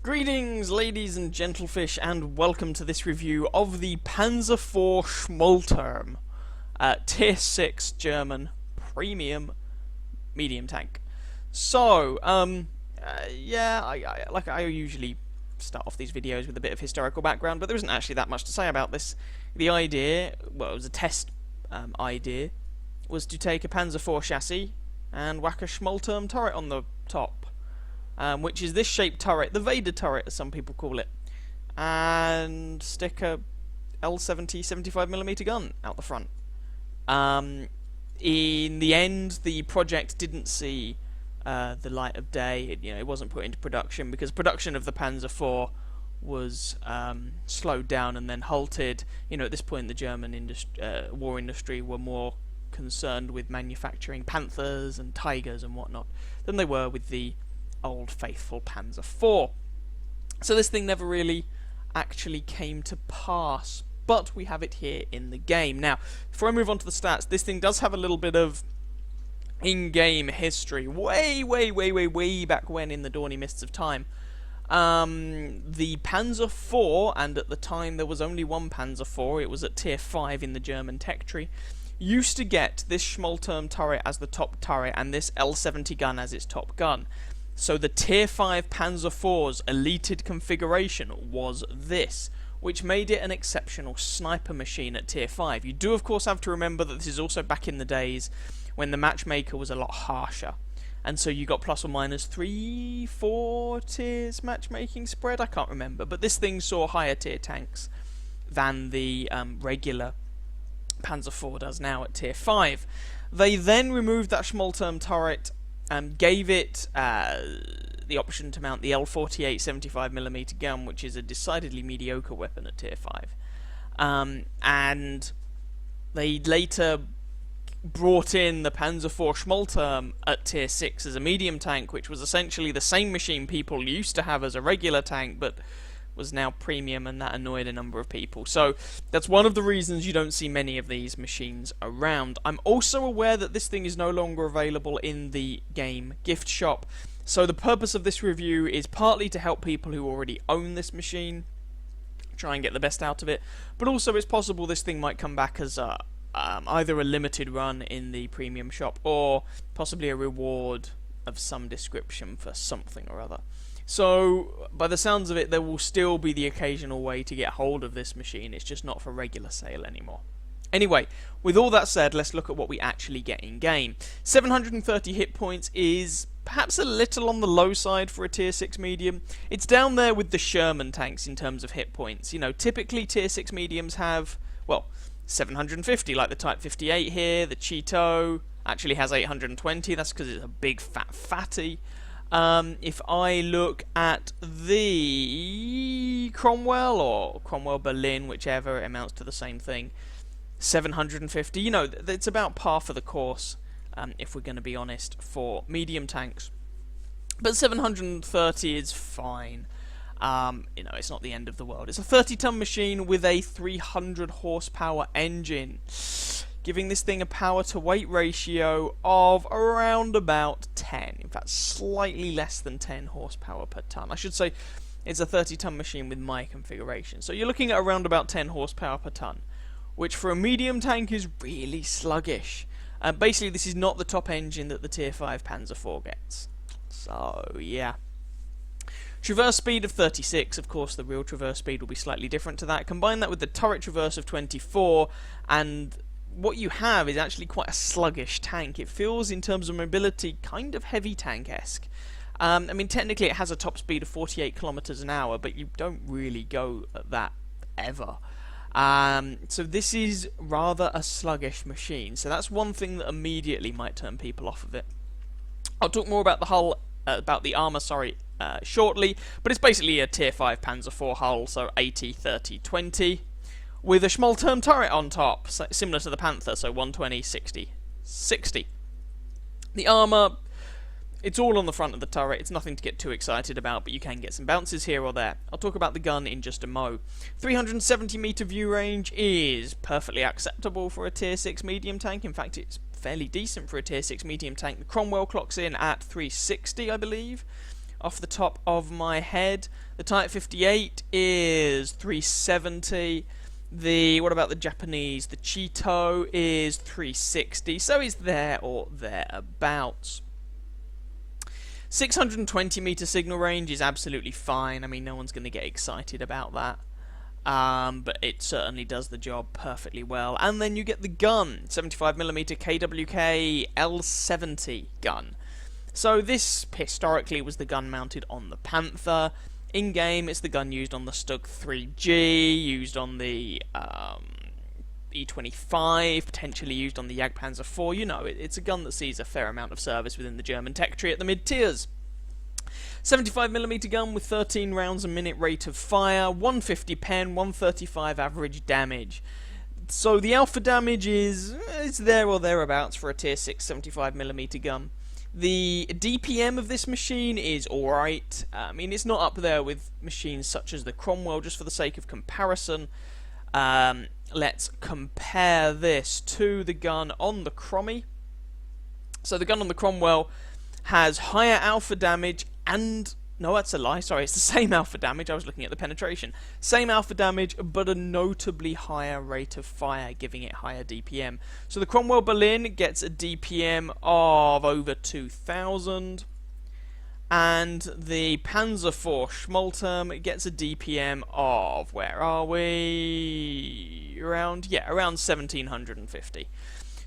Greetings, ladies and gentlefish, and welcome to this review of the Panzer IV Schmolterm, Tier 6 German premium medium tank. So, yeah, I usually start off these videos with a bit of historical background, but there isn't actually that much to say about this. The idea, well, it was a test idea, was to take a Panzer IV chassis and whack a Schmolterm turret on the top. Which is this shaped turret, the Vader turret as some people call it, and stick a L70 75mm gun out the front. In the end, the project didn't see the light of day. It wasn't put into production because production of the Panzer IV was slowed down and then halted. At this point, the German war industry were more concerned with manufacturing Panthers and Tigers and whatnot than they were with the old faithful Panzer IV. So this thing never really actually came to pass, but we have it here in the game. Now, before I move on to the stats, this thing does have a little bit of in-game history. Way back when, in the dawny mists of time. The Panzer IV, and at the time there was only one Panzer IV, it was at Tier 5 in the German tech tree, used to get this Schmolterm turret as the top turret and this L70 gun as its top gun. So the Tier 5 Panzer IV's elated configuration was this, which made it an exceptional sniper machine at Tier 5. You do of course have to remember that this is also back in the days when the matchmaker was a lot harsher. And so you got plus or minus 3-4 tiers matchmaking spread, I can't remember. But this thing saw higher tier tanks than the regular Panzer IV does now at Tier 5. They then removed that Schmolterm turret and gave it the option to mount the L48 75mm gun, which is a decidedly mediocre weapon at Tier 5. And they later brought in the Panzer IV Schmolterm at Tier 6 as a medium tank, which was essentially the same machine people used to have as a regular tank, but was now premium, and that annoyed a number of people. So that's one of the reasons you don't see many of these machines around. I'm also aware that this thing is no longer available in the game gift shop, so the purpose of this review is partly to help people who already own this machine try and get the best out of it, but also it's possible this thing might come back as either a limited run in the premium shop or possibly a reward of some description for something or other. So, by the sounds of it, there will still be the occasional way to get hold of this machine. It's just not for regular sale anymore. Anyway, with all that said, let's look at what we actually get in-game. 730 hit points is perhaps a little on the low side for a Tier 6 medium. It's down there with the Sherman tanks in terms of hit points. Typically Tier 6 mediums have, well, 750, like the Type 58 here. The Cheeto actually has 820. That's because it's a big fat fatty. If I look at the Cromwell or Cromwell Berlin, whichever, it amounts to the same thing, 750. It's about par for the course, if we're going to be honest, for medium tanks. But 730 is fine. It's not the end of the world. It's a 30-ton machine with a 300 horsepower engine, giving this thing a power-to-weight ratio of around about 10. In fact, slightly less than 10 horsepower per ton. I should say it's a 30-ton machine with my configuration. So you're looking at around about 10 horsepower per ton, which for a medium tank is really sluggish. Basically, this is not the top engine that the Tier 5 Panzer IV gets. So, yeah. Traverse speed of 36, of course the real traverse speed will be slightly different to that. Combine that with the turret traverse of 24, and what you have is actually quite a sluggish tank. It feels, in terms of mobility, kind of heavy tank-esque. Technically it has a top speed of 48 kilometers an hour, but you don't really go at that ever. So this is rather a sluggish machine. So that's one thing that immediately might turn people off of it. I'll talk more about the hull, about the armour, shortly, but it's basically a Tier 5 Panzer IV hull, so 80, 30, 20. With a Schmolterm turret on top, similar to the Panther, so 120, 60, 60. The armour, it's all on the front of the turret. It's nothing to get too excited about, but you can get some bounces here or there. I'll talk about the gun in just a mo. 370 meter view range is perfectly acceptable for a Tier 6 medium tank. In fact, it's fairly decent for a Tier 6 medium tank. The Cromwell clocks in at 360, I believe, off the top of my head. The Type 58 is 370. What about the Japanese? The Cheeto is 360, so it's there or thereabouts. 620 meter signal range is absolutely fine. I mean, no one's going to get excited about that. But it certainly does the job perfectly well. And then you get the gun, 75mm KWK L70 gun. So this historically was the gun mounted on the Panther. In game, it's the gun used on the Stug 3G, used on the E25, potentially used on the Jagdpanzer 4. You know, it's a gun that sees a fair amount of service within the German tech tree at the mid-tiers. 75mm gun with 13 rounds a minute rate of fire, 150 pen, 135 average damage. So the alpha damage it's there or thereabouts for a tier 6 75mm gun. The DPM of this machine is alright. I mean, it's not up there with machines such as the Cromwell, just for the sake of comparison. Let's compare this to the gun on the Crommy. So the gun on the Cromwell has higher alpha damage and... No, that's a lie. Sorry, it's the same alpha damage. I was looking at the penetration. Same alpha damage, but a notably higher rate of fire, giving it higher DPM. So the Cromwell Berlin gets a DPM of over 2,000. And the Panzer IV Schmolterm gets a DPM of... Where are we? Around 1,750.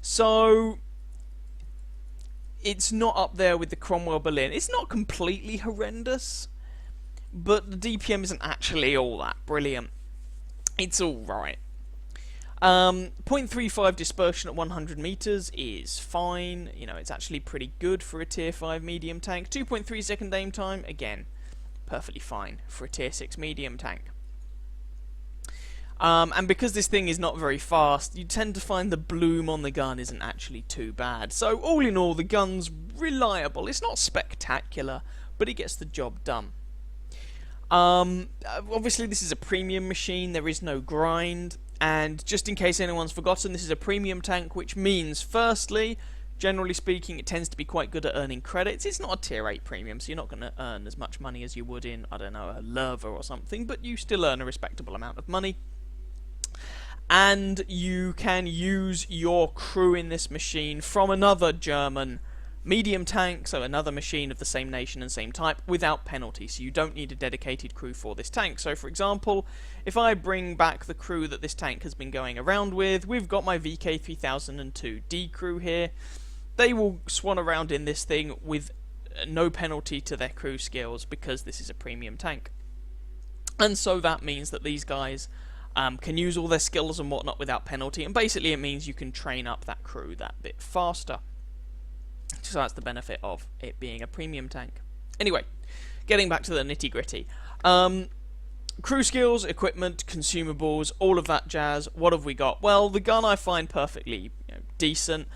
So... it's not up there with the Cromwell Berlin. It's not completely horrendous, but the DPM isn't actually all that brilliant. It's alright. 0.35 dispersion at 100 meters is fine. You know, it's actually pretty good for a tier 5 medium tank. 2.3 second aim time, again, perfectly fine for a tier 6 medium tank. And because this thing is not very fast, you tend to find the bloom on the gun isn't actually too bad. So all in all, the gun's reliable. It's not spectacular, but it gets the job done. Obviously this is a premium machine, there is no grind, and just in case anyone's forgotten, this is a premium tank, which means, firstly, generally speaking, it tends to be quite good at earning credits. It's not a tier 8 premium, so you're not going to earn as much money as you would in, I don't know, a Lerva or something, but you still earn a respectable amount of money. And you can use your crew in this machine from another German medium tank, so another machine of the same nation and same type, without penalty, so you don't need a dedicated crew for this tank. So for example, if I bring back the crew that this tank has been going around with, we've got my VK3002D crew here. They will swan around in this thing with no penalty to their crew skills, because this is a premium tank. And so that means that these guys can use all their skills and whatnot without penalty, and basically it means you can train up that crew that bit faster. So that's the benefit of it being a premium tank. Anyway, getting back to the nitty gritty. Crew skills, equipment, consumables, all of that jazz. What have we got? Well, the gun I find perfectly decent.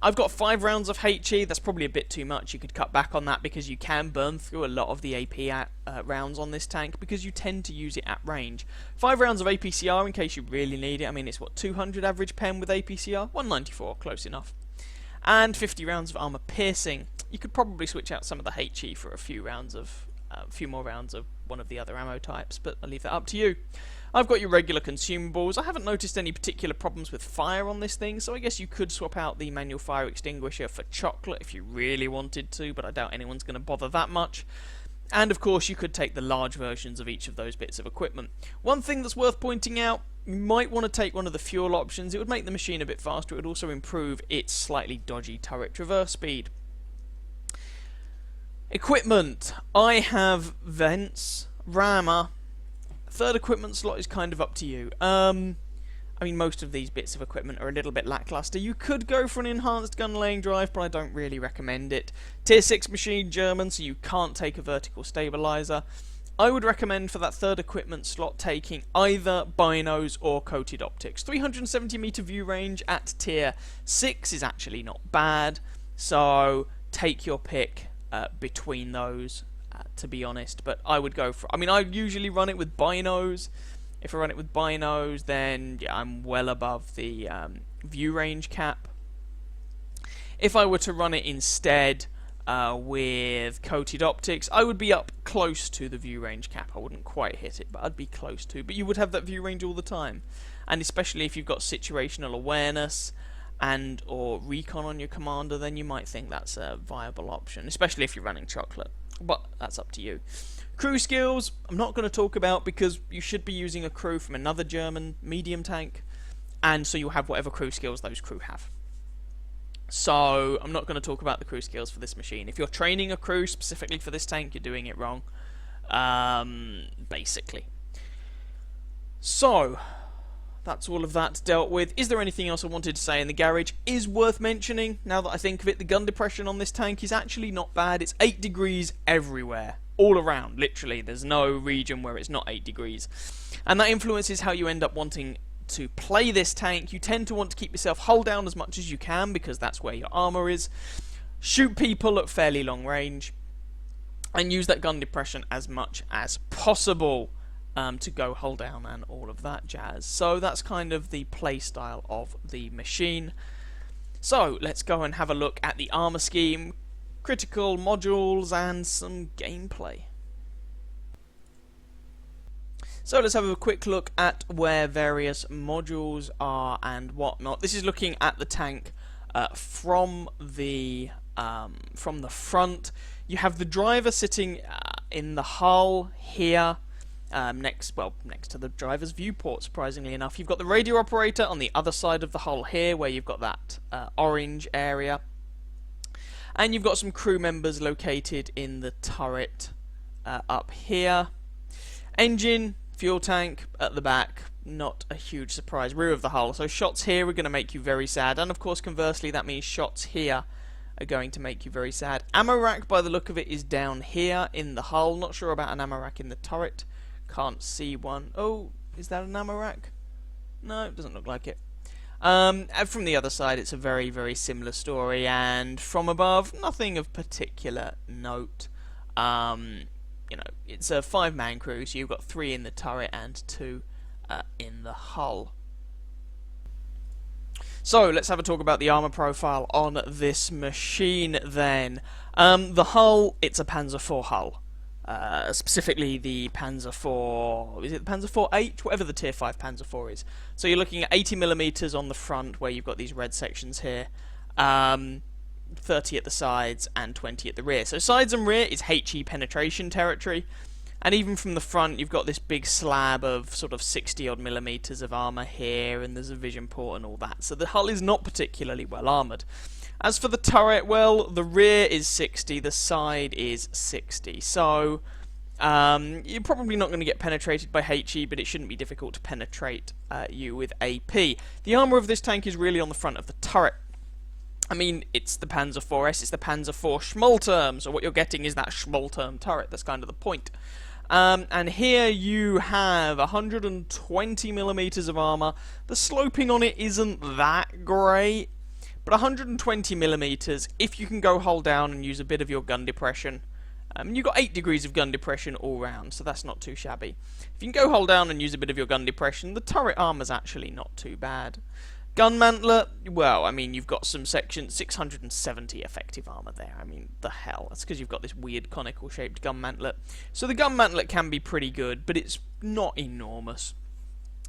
I've got 5 rounds of HE. That's probably a bit too much. You could cut back on that because you can burn through a lot of the AP rounds on this tank, because you tend to use it at range. 5 rounds of APCR in case you really need it. I mean, it's what, 200 average pen with APCR? 194, close enough. And 50 rounds of armor piercing. You could probably switch out some of the HE for a few more rounds of one of the other ammo types, but I'll leave that up to you. I've got your regular consumables. I haven't noticed any particular problems with fire on this thing, so I guess you could swap out the manual fire extinguisher for chocolate if you really wanted to, but I doubt anyone's going to bother that much. And of course you could take the large versions of each of those bits of equipment. One thing that's worth pointing out, you might want to take one of the fuel options. It would make the machine a bit faster. It would also improve its slightly dodgy turret traverse speed. Equipment. I have vents, rammer. Third equipment slot is kind of up to you. I mean, most of these bits of equipment are a little bit lackluster. You could go for an enhanced gun laying drive, but I don't really recommend it. Tier 6 machine German, so you can't take a vertical stabilizer. I would recommend for that third equipment slot taking either binos or coated optics. 370 meter view range at tier 6 is actually not bad, so take your pick between those. To be honest, but I would go for... I mean, I usually run it with binos. If I run it with binos, then yeah, I'm well above the view range cap. If I were to run it instead with coated optics. I would be up close to the view range cap. I wouldn't quite hit it, but I'd be close to. But you would have that view range all the time. And especially if you've got situational awareness and or recon on your commander, then you might think that's a viable option, especially if you're running chocolate. But that's up to you. Crew skills, I'm not going to talk about because you should be using a crew from another German medium tank, and so you'll have whatever crew skills those crew have. So I'm not going to talk about the crew skills for this machine. If you're training a crew specifically for this tank, you're doing it wrong, basically. So that's all of that dealt with. Is there anything else I wanted to say in the garage? Is worth mentioning, now that I think of it, the gun depression on this tank is actually not bad. It's 8 degrees everywhere, all around, literally. There's no region where it's not 8 degrees. And that influences how you end up wanting to play this tank. You tend to want to keep yourself hull down as much as you can because that's where your armor is. Shoot people at fairly long range. And use that gun depression as much as possible. To go hull down and all of that jazz. So that's kind of the play style of the machine. So let's go and have a look at the armor scheme, critical modules, and some gameplay. So let's have a quick look at where various modules are and whatnot. This is looking at the tank from the front. You have the driver sitting in the hull here. Next to the driver's viewport, surprisingly enough. You've got the radio operator on the other side of the hull here, where you've got that orange area. And you've got some crew members located in the turret up here. Engine, fuel tank at the back, not a huge surprise. Rear of the hull, so shots here are going to make you very sad. And of course, conversely, that means shots here are going to make you very sad. Ammo rack, by the look of it, is down here in the hull. Not sure about an ammo rack in the turret. Can't see one. Oh, is that an ammo rack? No, it doesn't look like it. And from the other side, it's a very, very similar story. And from above, nothing of particular note. You know, it's a 5-man crew, so you've got 3 in the turret and 2 in the hull. So let's have a talk about the armor profile on this machine then. The hull, it's a Panzer IV hull. Specifically the Panzer IV, is it the Panzer IV-H? Whatever the Tier 5 Panzer IV is. So you're looking at 80mm on the front, where you've got these red sections here, 30 at the sides, and 20 at the rear. So sides and rear is HE penetration territory, and even from the front you've got this big slab of sort of 60 odd millimeters of armor here, and there's a vision port and all that. So the hull is not particularly well armored. As for the turret, well, the rear is 60, the side is 60. So, you're probably not going to get penetrated by HE, but it shouldn't be difficult to penetrate you with AP. The armour of this tank is really on the front of the turret. I mean, it's the Panzer IVS, it's the Panzer IV Schmalturm, so what you're getting is that Schmalturm turret. That's kind of the point. And here you have 120mm of armour. The sloping on it isn't that great. But 120mm, if you can go hull down and use a bit of your gun depression, you've got 8 degrees of gun depression all round, so that's not too shabby. If you can go hull down and use a bit of your gun depression, the turret armor's actually not too bad. Gun mantler, well, I mean, you've got some section 670 effective armor there. I mean, the hell, that's because you've got this weird conical shaped gun mantlet. So the gun mantlet can be pretty good, but it's not enormous.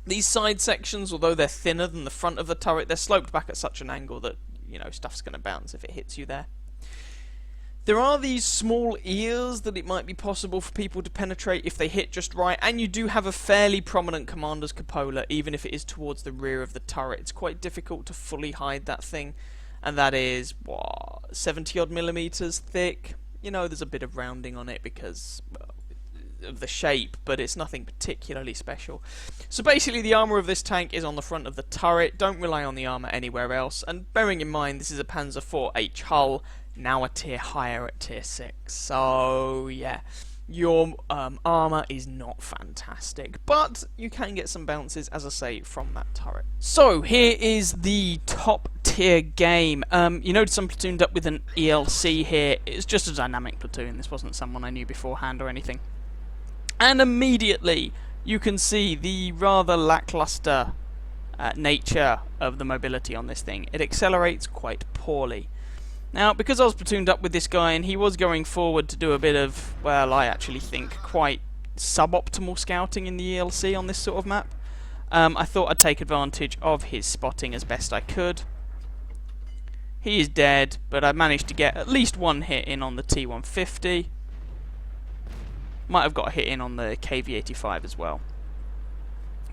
These side sections, although they're thinner than the front of the turret, they're sloped back at such an angle that, you know, stuff's going to bounce if it hits you there. There are these small ears that it might be possible for people to penetrate if they hit just right, and you do have a fairly prominent commander's cupola, even if it is towards the rear of the turret. It's quite difficult to fully hide that thing, and that is, what, 70 odd millimeters thick? You know, there's a bit of rounding on it because, well, of the shape, but it's nothing particularly special. So basically the armour of this tank is on the front of the turret. Don't rely on the armour anywhere else, and bearing in mind this is a Panzer IV-H hull, now a tier higher at tier 6. So yeah, your armour is not fantastic, but you can get some bounces, as I say, from that turret. So here is the top tier game. You notice I'm platooned up with an ELC here. It's just a dynamic platoon. This wasn't someone I knew beforehand or anything. And immediately you can see the rather lackluster nature of the mobility on this thing. It accelerates quite poorly. Now, because I was platooned up with this guy and he was going forward to do a bit of, well, I actually think quite suboptimal scouting in the ELC on this sort of map, I thought I'd take advantage of his spotting as best I could. He is dead, but I managed to get at least one hit in on the T150. Might have got a hit in on the KV-85 as well.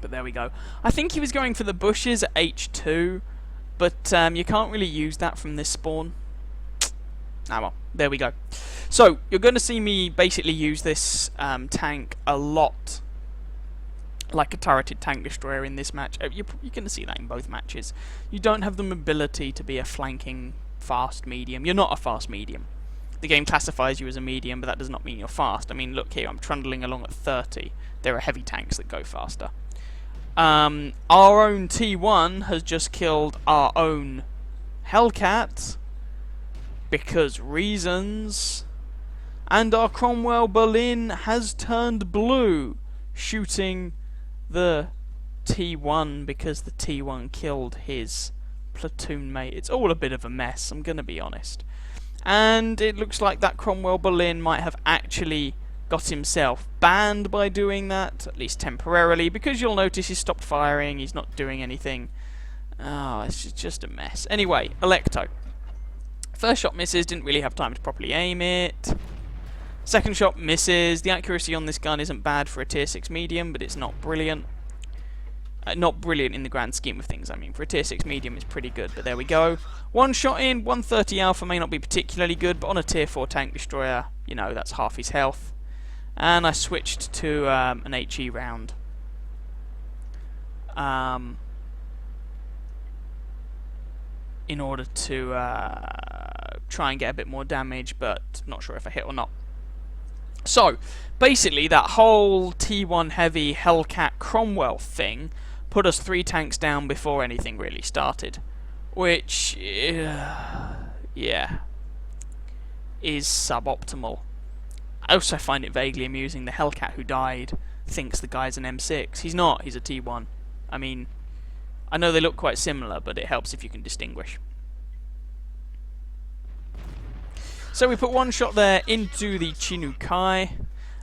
But there we go. I think he was going for the bushes at H2, but you can't really use that from this spawn. Ah well, there we go. So, you're going to see me basically use this tank a lot like a turreted tank destroyer in this match. You're going to see that in both matches. You don't have the mobility to be a flanking fast medium. You're not a fast medium. The game classifies you as a medium, but that does not mean you're fast. I mean, look here, I'm trundling along at 30. There are heavy tanks that go faster. Our own T1 has just killed our own Hellcat, because reasons, and our Cromwell Berlin has turned blue, shooting the T1 because the T1 killed his platoon mate. It's all a bit of a mess, I'm gonna be honest. And it looks like that Cromwell Berlin might have actually got himself banned by doing that, at least temporarily, because you'll notice he's stopped firing, he's not doing anything. Oh, it's just a mess. Anyway, Electo. First shot misses, didn't really have time to properly aim it. Second shot misses. The accuracy on this gun isn't bad for a tier 6 medium, but it's not brilliant. Not brilliant in the grand scheme of things, I mean. For a tier 6 medium, it's pretty good, but there we go. One shot in, 130 alpha may not be particularly good, but on a tier 4 tank destroyer, you know, that's half his health. And I switched to an HE round. In order to try and get a bit more damage, but not sure if I hit or not. So, basically, that whole T1 heavy Hellcat Cromwell thing put us 3 tanks down before anything really started. Which, yeah, is suboptimal. I also find it vaguely amusing the Hellcat who died thinks the guy's an M6. He's not, he's a T1. I mean, I know they look quite similar, but it helps if you can distinguish. So we put one shot there into the Chinukai,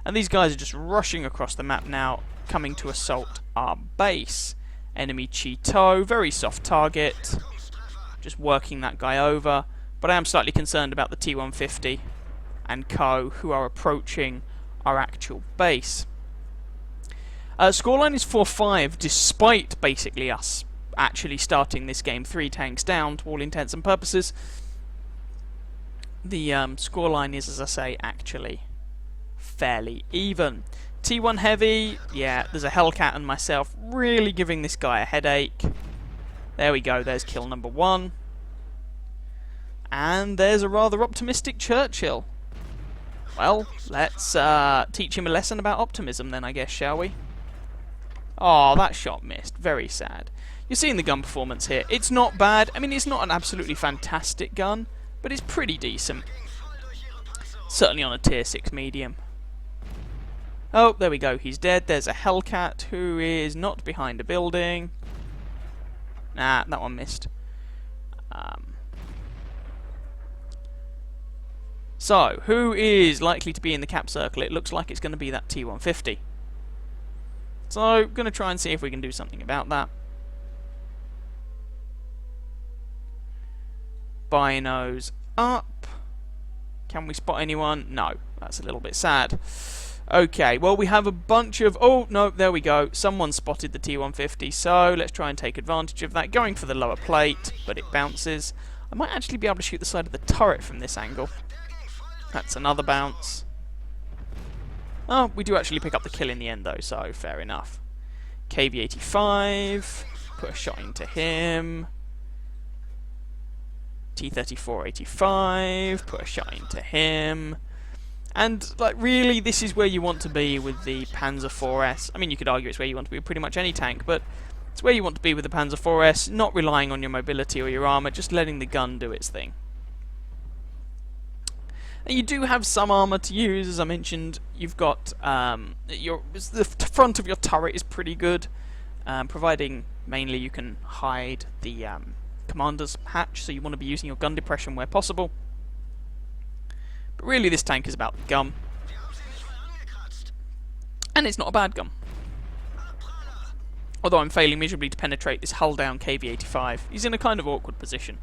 and these guys are just rushing across the map now, coming to assault our base. Enemy Cheeto, very soft target, just working that guy over, but I am slightly concerned about the T150 and Co, who are approaching our actual base. Scoreline is 4-5, despite basically us actually starting this game 3 tanks down to all intents and purposes. The scoreline is, as I say, actually fairly even. T1 heavy, yeah, there's a Hellcat and myself really giving this guy a headache. There we go, there's kill number 1. And there's a rather optimistic Churchill. Well, let's teach him a lesson about optimism then, I guess, shall we? Oh, that shot missed. Very sad. You're seeing the gun performance here. It's not bad. I mean, it's not an absolutely fantastic gun, but it's pretty decent. Certainly on a tier 6 medium. Oh, there we go. He's dead. There's a Hellcat who is not behind a building. Nah, that one missed. So, who is likely to be in the cap circle? It looks like it's going to be that T150. So, going to try and see if we can do something about that. Binos up. Can we spot anyone? No, that's a little bit sad. Okay, well we have a bunch of... Oh, no, there we go. Someone spotted the T150, so let's try and take advantage of that. Going for the lower plate, but it bounces. I might actually be able to shoot the side of the turret from this angle. That's another bounce. Oh, we do actually pick up the kill in the end, though, so fair enough. KV-85, put a shot into him. T-34-85, put a shot into him. And, like, really, this is where you want to be with the Panzer IVS. I mean, you could argue it's where you want to be with pretty much any tank, but it's where you want to be with the Panzer IVS, not relying on your mobility or your armour, just letting the gun do its thing. And you do have some armour to use, as I mentioned. You've got the front of your turret is pretty good, providing mainly you can hide the commander's hatch, so you want to be using your gun depression where possible. But really this tank is about the gun. And it's not a bad gun. Although I'm failing miserably to penetrate this hull-down KV-85. He's in a kind of awkward position.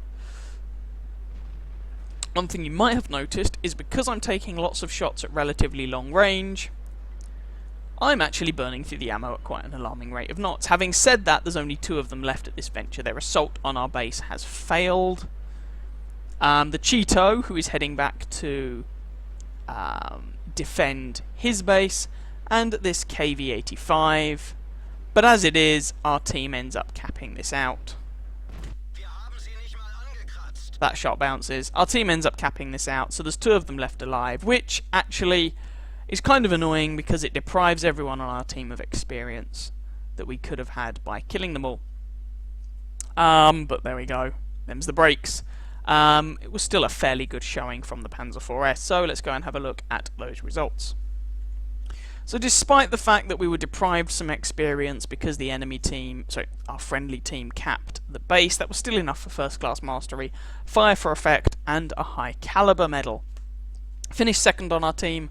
One thing you might have noticed is because I'm taking lots of shots at relatively long range, I'm actually burning through the ammo at quite an alarming rate of knots. Having said that, there's only 2 of them left at this venture. Their assault on our base has failed. The Cheeto, who is heading back to defend his base, and this KV-85. But as it is, our team ends up capping this out. That shot bounces. Our team ends up capping this out, so there's 2 of them left alive, which actually is kind of annoying because it deprives everyone on our team of experience that we could have had by killing them all. But there we go. Them's the breaks. It was still a fairly good showing from the Panzer IVS, so let's go and have a look at those results. So despite the fact that we were deprived some experience because the enemy team, sorry, our friendly team capped the base, that was still enough for first class mastery, fire for effect, and a high caliber medal. Finished second on our team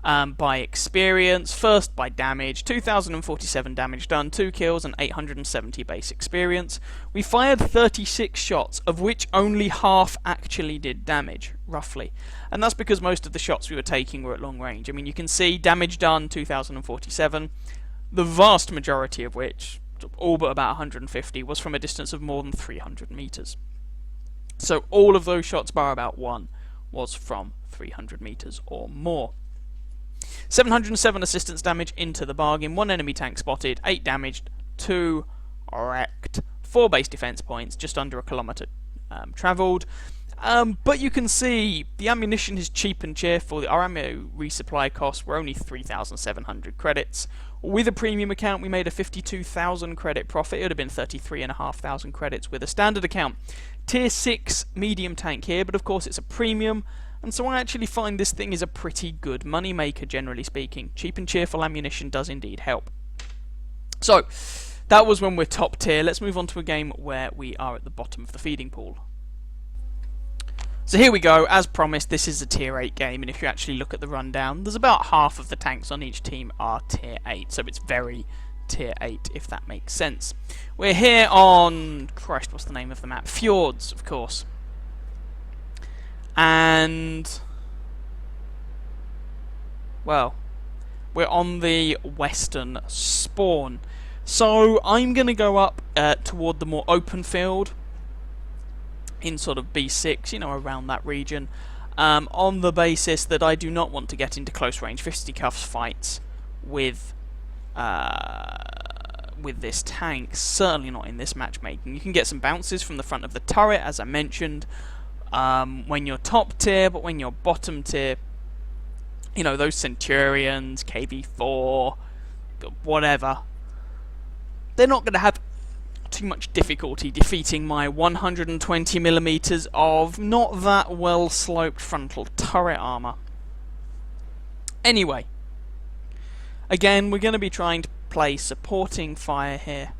by experience, first by damage, 2,047 damage done, 2 kills and 870 base experience. We fired 36 shots, of which only half actually did damage, roughly. And that's because most of the shots we were taking were at long range. I mean, you can see damage done, 2,047, the vast majority of which, all but about 150, was from a distance of more than 300 meters. So all of those shots, bar about 1, was from 300 meters or more. 707 assistance damage into the bargain, 1 enemy tank spotted, 8 damaged, 2 wrecked, 4 base defense points, just under a kilometer travelled. But you can see the ammunition is cheap and cheerful. Our ammo resupply costs were only 3,700 credits. With a premium account we made a 52,000 credit profit. It would have been 33,500 credits with a standard account. Tier 6 medium tank here, but of course it's a premium. And so I actually find this thing is a pretty good money maker, generally speaking. Cheap and cheerful ammunition does indeed help. So, that was when we're top tier. Let's move on to a game where we are at the bottom of the feeding pool. So here we go. As promised, this is a tier 8 game, and if you actually look at the rundown, there's about half of the tanks on each team are tier 8, so it's very tier 8, if that makes sense. We're here on... Christ, what's the name of the map? Fjords, of course. And, well, we're on the western spawn. So I'm going to go up toward the more open field in sort of B6, you know, around that region, on the basis that I do not want to get into close range fisticuffs fights with this tank. Certainly not in this matchmaking. You can get some bounces from the front of the turret, as I mentioned, when you're top tier, but when you're bottom tier, you know, those Centurions, KV-4, whatever, they're not going to have too much difficulty defeating my 120mm of not that well sloped frontal turret armor. Anyway, again, we're going to be trying to play supporting fire here.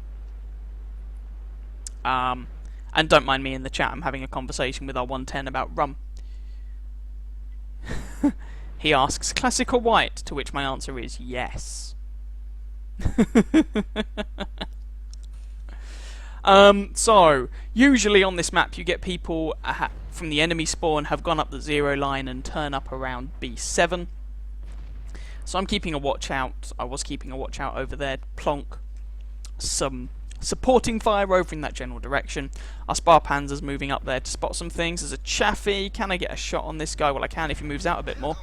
And don't mind me in the chat, I'm having a conversation with our 110 about rum. He asks, classic or white? To which my answer is yes. So, usually on this map you get people from the enemy spawn have gone up the 0 line and turn up around B7. So I'm keeping a watch out. I was keeping a watch out over there. Plonk some supporting fire over in that general direction. Our Spar Panzer's moving up there to spot some things. There's a Chaffee. Can I get a shot on this guy? Well, I can if he moves out a bit more.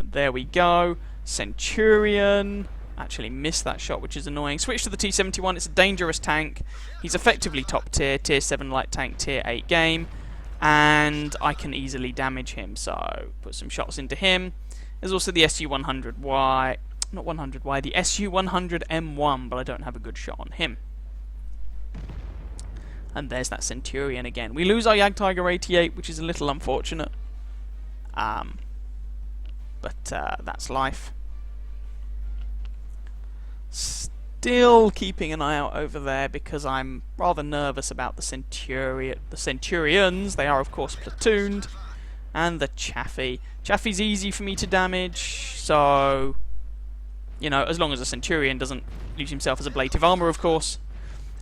There we go. Centurion. Actually missed that shot, which is annoying. Switch to the T-71. It's a dangerous tank. He's effectively top tier, tier 7 light tank, tier 8 game. And I can easily damage him. So, put some shots into him. There's also the SU-100Y. Not 100Y, the SU-100M1, but I don't have a good shot on him. And there's that Centurion again. We lose our Jagdtiger 88, which is a little unfortunate. But that's life. Still keeping an eye out over there because I'm rather nervous about the Centurions. They are, of course, platooned. And the Chaffee. Chaffee's easy for me to damage, so... You know, as long as the Centurion doesn't lose himself as ablative armour, of course.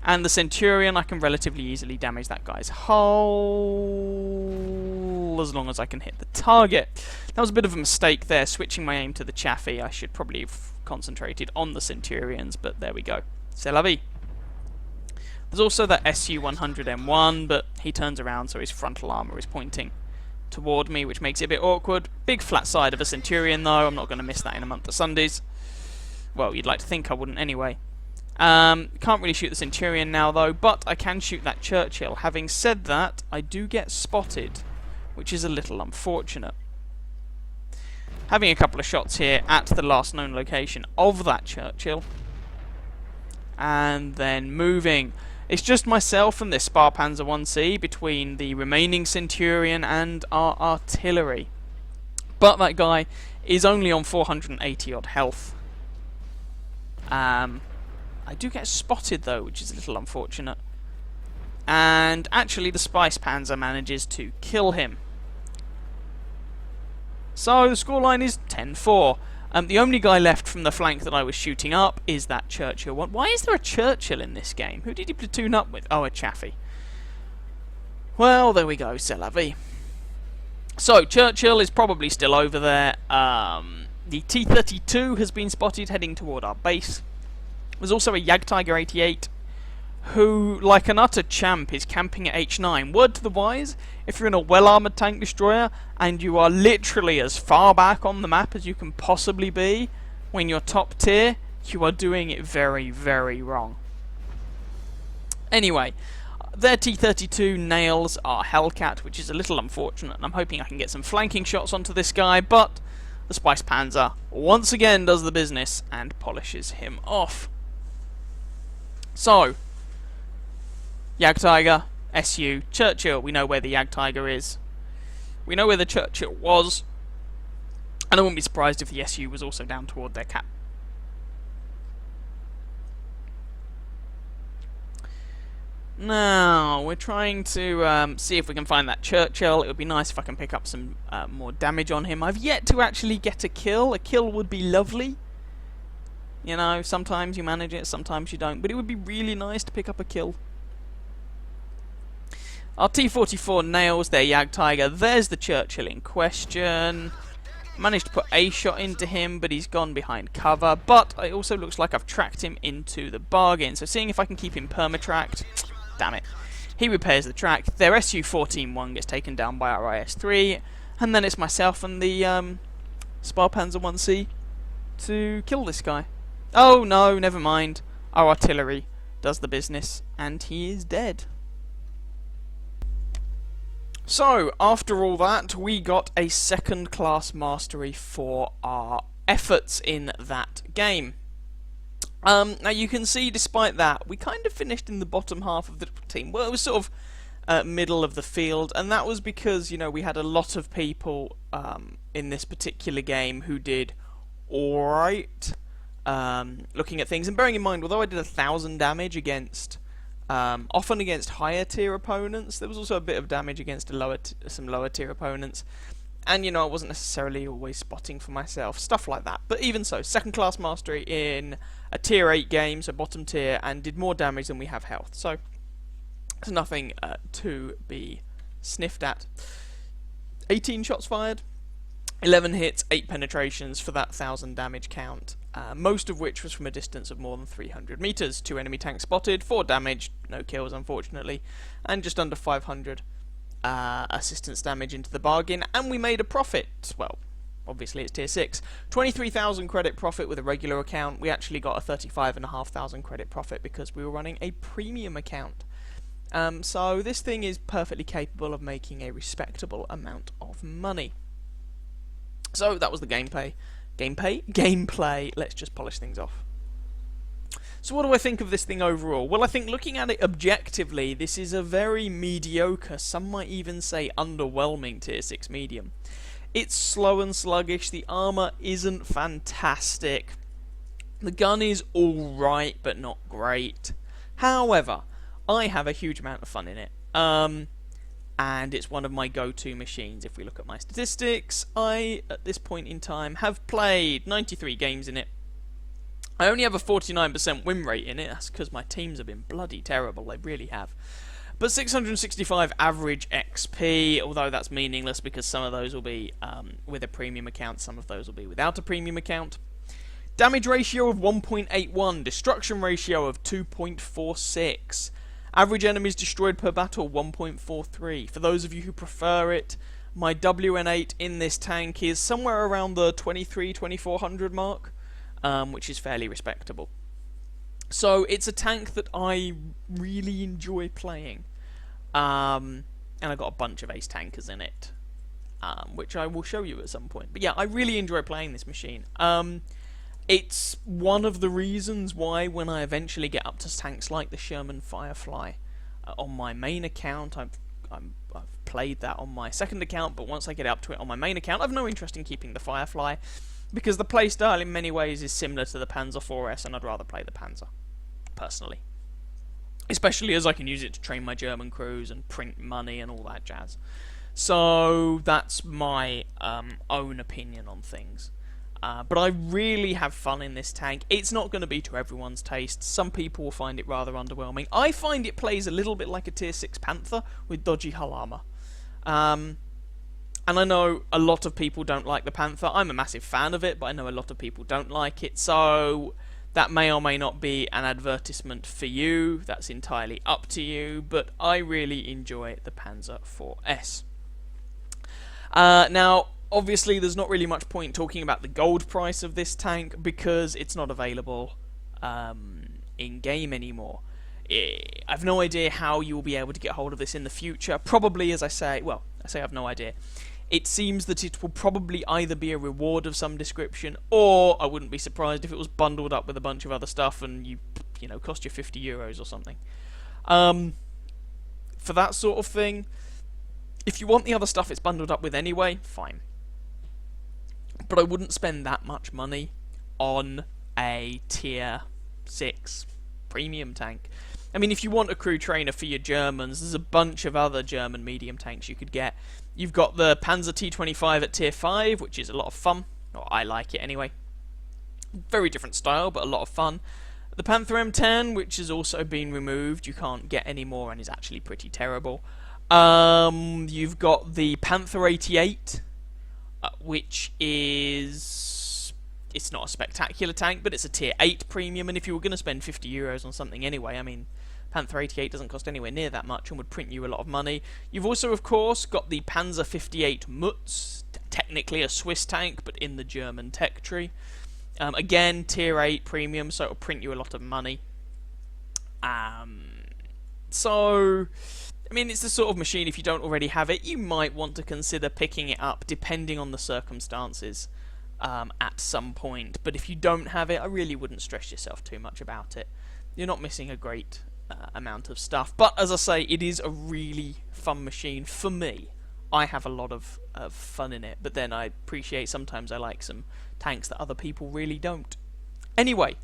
And the Centurion, I can relatively easily damage that guy's hull, as long as I can hit the target. That was a bit of a mistake there, switching my aim to the Chaffee. I should probably have concentrated on the Centurions, but there we go. C'est la vie. There's also that SU-100M1, but he turns around, so his frontal armour is pointing toward me, which makes it a bit awkward. Big flat side of a Centurion, though. I'm not going to miss that in a month of Sundays. Well, you'd like to think I wouldn't anyway. Can't really shoot the Centurion now, though, but I can shoot that Churchill. Having said that, I do get spotted, which is a little unfortunate. Having a couple of shots here at the last known location of that Churchill, and then moving. It's just myself and this Sparpanzer 1C between the remaining Centurion and our artillery. But that guy is only on 480 odd health. I do get spotted though, which is a little unfortunate. And actually the Spice Panzer manages to kill him. So the scoreline is 10-4. The only guy left from the flank that I was shooting up is that Churchill one. Why is there a Churchill in this game? Who did he platoon up with? Oh, a Chaffee. Well, there we go, c'est la vie. So, Churchill is probably still over there. The T-32 has been spotted heading toward our base. There's also a Jagdtiger 88, who, like an utter champ, is camping at H9. Word to the wise, if you're in a well-armoured tank destroyer, and you are literally as far back on the map as you can possibly be, when you're top tier, you are doing it very, very wrong. Anyway, their T-32 nails our Hellcat, which is a little unfortunate, and I'm hoping I can get some flanking shots onto this guy, but the Spice Panzer once again does the business and polishes him off. So, Jagdtiger, SU, Churchill. We know where the Jagdtiger is. We know where the Churchill was. And I wouldn't be surprised if the SU was also down toward their cap. Now, we're trying to see if we can find that Churchill. It would be nice if I can pick up some more damage on him. I've yet to actually get a kill. A kill would be lovely. You know, sometimes you manage it, sometimes you don't. But it would be really nice to pick up a kill. Our T-44 nails their Jagdtiger. There's the Churchill in question. Managed to put a shot into him, but he's gone behind cover. But it also looks like I've tracked him into the bargain. So seeing if I can keep him perma-tracked. Damn it. He repairs the track. Their SU-14-1 gets taken down by our IS-3. And then it's myself and the Sparpanzer 1C to kill this guy. Oh no, never mind. Our artillery does the business, and he is dead. So, after all that, we got a second-class mastery for our efforts in that game. Now you can see, despite that, we kind of finished in the bottom half of the team. Well, it was sort of middle of the field, and that was because, you know, we had a lot of people in this particular game who did alright looking at things. And bearing in mind, although I did 1,000 damage against... often against higher tier opponents, there was also a bit of damage against some lower tier opponents, and you know, I wasn't necessarily always spotting for myself, stuff like that. But even so, second class mastery in a tier 8 game, so bottom tier, and did more damage than we have health, so there's nothing to be sniffed at. 18 shots fired, 11 hits, 8 penetrations for that 1,000 damage count. Most of which was from a distance of more than 300 meters. 2 enemy tanks spotted, 4 damage, no kills unfortunately, and just under 500 assistance damage into the bargain, and we made a profit. Well, obviously it's tier 6. 23,000 credit profit with a regular account. We actually got a 35,500 credit profit because we were running a premium account. So this thing is perfectly capable of making a respectable amount of money. So that was the gameplay. Gameplay. Let's just polish things off. So what do I think of this thing overall? Well, I think looking at it objectively, this is a very mediocre, some might even say underwhelming tier 6 medium. It's slow and sluggish, the armour isn't fantastic, the gun is alright but not great. However, I have a huge amount of fun in it. and it's one of my go-to machines. If we look at my statistics, I, at this point in time, have played 93 games in it. I only have a 49% win rate in it. That's because my teams have been bloody terrible. They really have. But 665 average XP, although that's meaningless because some of those will be with a premium account, some of those will be without a premium account. Damage ratio of 1.81, destruction ratio of 2.46. Average enemies destroyed per battle, 1.43. For those of you who prefer it, my WN8 in this tank is somewhere around the 23-2400 mark, which is fairly respectable. So it's a tank that I really enjoy playing. And I've got a bunch of ace tankers in it, which I will show you at some point. But yeah, I really enjoy playing this machine. It's one of the reasons why when I eventually get up to tanks like the Sherman Firefly on my main account, I've played that on my second account, but once I get up to it on my main account, I've no interest in keeping the Firefly, because the playstyle in many ways is similar to the Panzer IVS, and I'd rather play the Panzer, personally. Especially as I can use it to train my German crews and print money and all that jazz. So that's my own opinion on things. But I really have fun in this tank. It's not going to be to everyone's taste. Some people will find it rather underwhelming. I find it plays a little bit like a Tier 6 Panther with dodgy hull armor. And I know a lot of people don't like the Panther. I'm a massive fan of it, but I know a lot of people don't like it. So that may or may not be an advertisement for you. That's entirely up to you. But I really enjoy the Panzer IVS. Now, obviously, there's not really much point talking about the gold price of this tank because it's not available in-game anymore. I've no idea how you will be able to get hold of this in the future. Probably, as I say, well, I say I have no idea. It seems that it will probably either be a reward of some description, or I wouldn't be surprised if it was bundled up with a bunch of other stuff and you know, cost you €50 or something. For that sort of thing, if you want the other stuff it's bundled up with anyway, fine. But I wouldn't spend that much money on a Tier 6 premium tank. I mean, if you want a crew trainer for your Germans, there's a bunch of other German medium tanks you could get. You've got the Panzer T25 at Tier 5, which is a lot of fun. Or I like it anyway. Very different style, but a lot of fun. The Panther M10, which has also been removed. You can't get any more and is actually pretty terrible. You've got the Panther 88, which is... it's not a spectacular tank, but it's a Tier 8 premium, and if you were going to spend €50 on something anyway, I mean, Panther 88 doesn't cost anywhere near that much and would print you a lot of money. You've also, of course, got the Panzer 58 Mutz, technically a Swiss tank, but in the German tech tree. Again, Tier 8 premium, so it'll print you a lot of money. So, I mean, it's the sort of machine, if you don't already have it, you might want to consider picking it up, depending on the circumstances, at some point. But if you don't have it, I really wouldn't stress yourself too much about it. You're not missing a great amount of stuff. But, as I say, it is a really fun machine for me. I have a lot of fun in it, but then I appreciate sometimes I like some tanks that other people really don't. Anyway,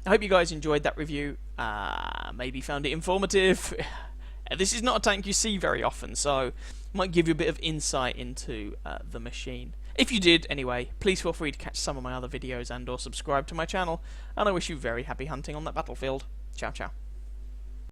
I hope you guys enjoyed that review, maybe found it informative. This is not a tank you see very often, so it might give you a bit of insight into the machine. If you did, anyway, please feel free to catch some of my other videos and or subscribe to my channel, and I wish you very happy hunting on that battlefield. Ciao, ciao.